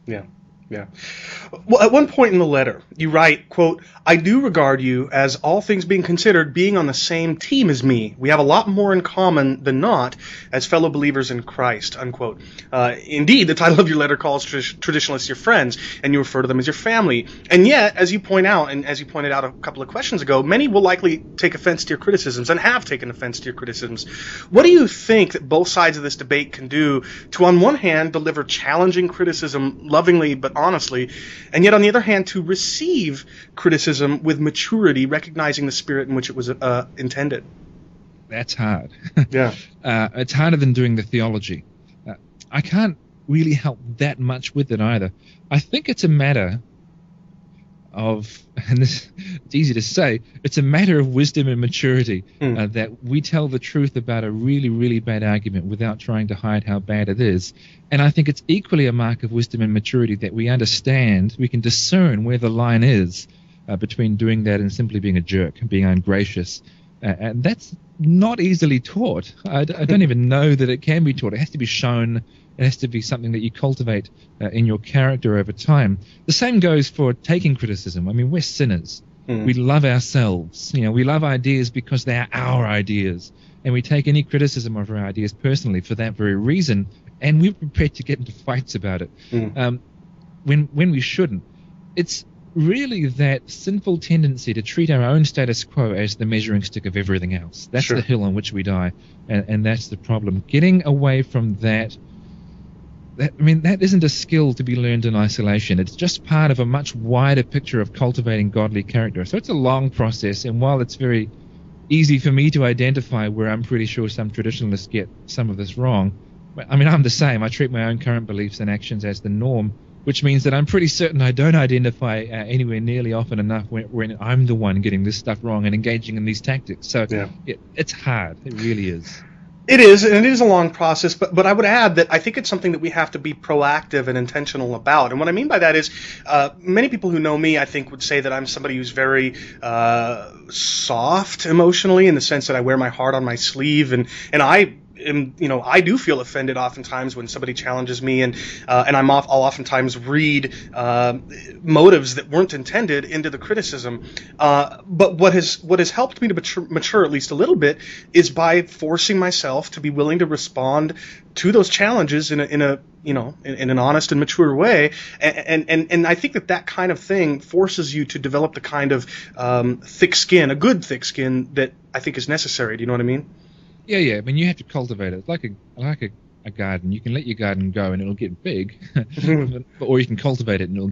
Yeah. Yeah. Well, at one point in the letter, you write, quote, I do regard you as, all things being considered, being on the same team as me. We have a lot more in common than not as fellow believers in Christ, unquote. Indeed, the title of your letter calls traditionalists your friends, and you refer to them as your family. And yet, as you point out, and as you pointed out a couple of questions ago, many will likely take offense to your criticisms and have taken offense to your criticisms. What do you think that both sides of this debate can do to, on one hand, deliver challenging criticism lovingly but honestly, and yet on the other hand, to receive criticism with maturity, recognizing the spirit in which it was intended? That's hard. Yeah. It's harder than doing the theology. I can't really help that much with it either. I think it's a matter of, and this, it's easy to say, it's a matter of wisdom and maturity, that we tell the truth about a really, really bad argument without trying to hide how bad it is. And I think it's equally a mark of wisdom and maturity that we understand, we can discern where the line is between doing that and simply being a jerk, being ungracious. And that's not easily taught. I don't even know that it can be taught. It has to be shown. It has to be something that you cultivate in your character over time. The same goes for taking criticism. I mean, we're sinners. We love ourselves. We love ideas because they are our ideas. And we take any criticism of our ideas personally for that very reason. And we're prepared to get into fights about it when we shouldn't. It's really that sinful tendency to treat our own status quo as the measuring stick of everything else. That's the hill on which we die. And that's the problem. Getting away from that, that isn't a skill to be learned in isolation. It's just part of a much wider picture of cultivating godly character. So it's a long process, and while it's very easy for me to identify where I'm pretty sure some traditionalists get some of this wrong, I mean, I'm the same. I treat my own current beliefs and actions as the norm, which means that I'm pretty certain I don't identify anywhere nearly often enough when I'm the one getting this stuff wrong and engaging in these tactics. So it's hard. It really is. It is, and it is a long process, but I would add that I think it's something that we have to be proactive and intentional about. And what I mean by that is many people who know me, I think, would say that I'm somebody who's very soft emotionally, in the sense that I wear my heart on my sleeve, and I do feel offended oftentimes when somebody challenges me, and I'll oftentimes read motives that weren't intended into the criticism. But what has helped me to mature at least a little bit is by forcing myself to be willing to respond to those challenges in an honest and mature way, and I think that kind of thing forces you to develop the kind of thick skin, a good thick skin, that I think is necessary. Do you know what I mean? Yeah. I mean, you have to cultivate it. Like a garden. You can let your garden go and it'll get big, or you can cultivate it and it'll